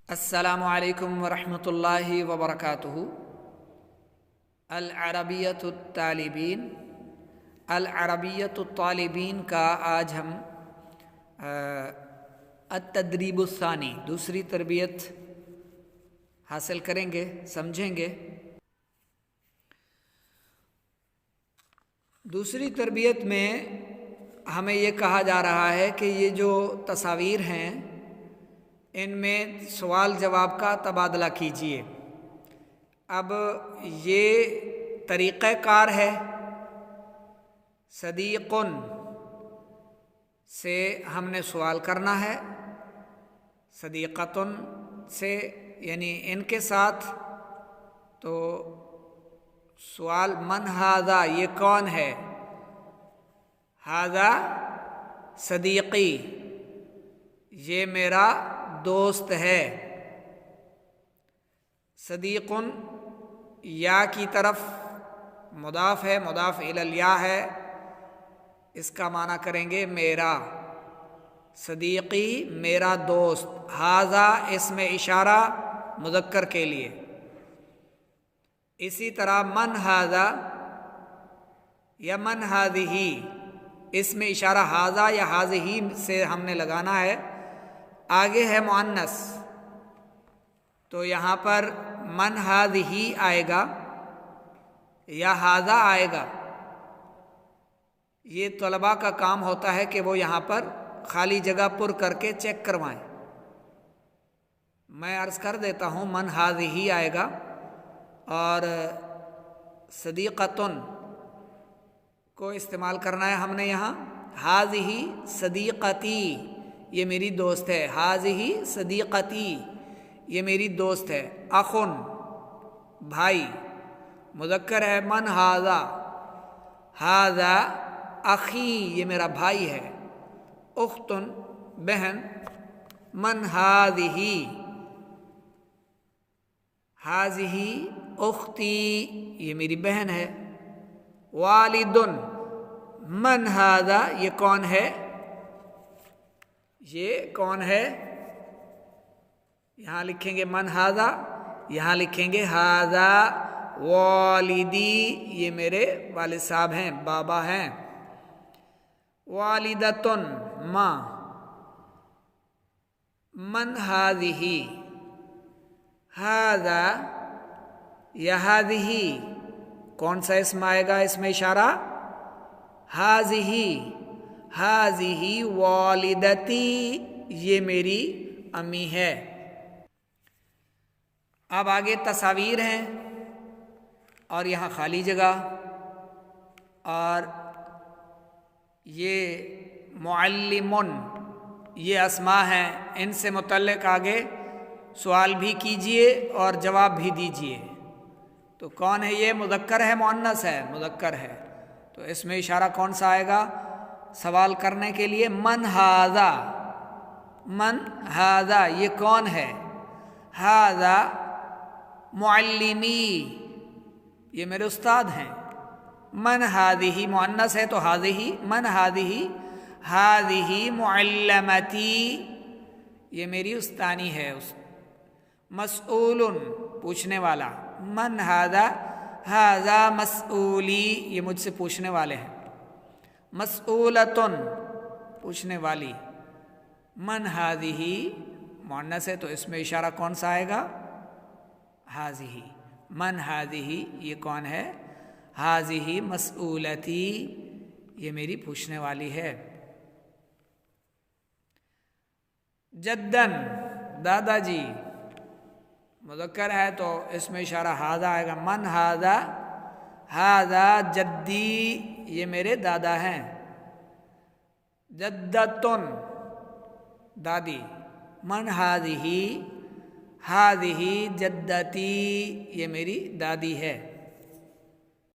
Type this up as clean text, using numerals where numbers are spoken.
अस्सलामु अलैकुम वरहमतुल्लाहि वबरकातुहु। अल-अरबिय्यतुत-तालिबीन का आज हम अत-तदरीबुस्सानी दूसरी तरबियत हासिल करेंगे, समझेंगे। दूसरी तरबियत में हमें ये कहा जा रहा है कि ये जो तस्वीर हैं इनमें सवाल जवाब का तबादला कीजिए। अब ये तरीक़ाकार है। सदीक़ुन से हमने सवाल करना है, सदीक़तुन से यानी इनके साथ। तो सवाल मन हादा, ये कौन है? हादा सदीक़ी, ये मेरा दोस्त है। सदीक़ुन या की तरफ मुदाफ है, मुदाफ इलल या है, इसका माना करेंगे मेरा। सदीक़ी मेरा दोस्त, हाज़ा इसमें इशारा मुज़क्कर के लिए। इसी तरह मन हाज़ा या मन हाज़िही, इसमें इशारा हाज़ा या हाज़िही से हमने लगाना है। आगे है मुअन्नस, तो यहाँ पर मन हाज़िही आएगा या हाज़ा आएगा। ये तलबा का काम होता है कि वो यहाँ पर खाली जगह पुर करके चेक करवाएं। मैं अर्ज़ कर देता हूँ मन हाज़िही आएगा और सदीक़तुन को इस्तेमाल करना है हमने यहाँ। हाज़िही सदीक़ती, ये मेरी दोस्त है। हाज़िही सदीक़ती, ये मेरी दोस्त है। अख़ुन भाई, मुज़क्कर है। मन हाज़ा, हाज़ा अख़ी, ये मेरा भाई है। उख़्तुन बहन। मन हाज़िही, हाज़िही उख़्ती, ये मेरी बहन है। वालिदुन, मन हाज़ा, ये कौन है? ये कौन है? यहाँ लिखेंगे मन हाज़ा, यहाँ लिखेंगे हाज़ा वालिदी, ये मेरे वालिद साहब हैं, बाबा हैं। वालिदतुन माँ। मन हाज़िही, हाज़ा या हाज़िही, कौन सा इसम आएगा? इसमें इशारा हाज़िही। हाज़िही वालिदती, ये मेरी अम्मी है। अब आगे तस्वीर हैं और यहाँ खाली जगह, और ये मुअल्लिमुन, ये अस्मा हैं। इनसे मुतल्लिक़ आगे सवाल भी कीजिए और जवाब भी दीजिए। तो कौन है ये? मुज़क्कर है, मुअन्नस है? मुज़क्कर है। तो इसमें इशारा कौन सा आएगा सवाल करने के लिए? मन हाज़ा, मन हाज़ा, ये कौन है? हाज़ा मुअल्लिमी, ये मेरे उस्ताद हैं। मन हाज़िही मुअन्नस है तो हाज़िही। मन हाज़िही, हाज़िही मुअल्लमती, ये मेरी उस्तानी है। मसऊलुन, पूछने वाला। मन हाज़ा, हाज़ा मसऊली, ये मुझसे पूछने वाले हैं। मसऊलतुन, पूछने वाली। मन हाज़िही मुअन्नस है तो इसमें इशारा कौन सा आएगा? हाज़िही। मन हाज़िही, ये कौन है? हाज़िही मसऊलती, ये मेरी पूछने वाली है। जद्दन, दादाजी, मुज़क्कर है तो इसमें इशारा हाज़ा आएगा। मन हाज़ा, हाज़ा जद्दी, ये मेरे दादा हैं। जद्दतुन, दादी। मन हाज़िही, हाज़िही जद्दती, ये मेरी दादी है।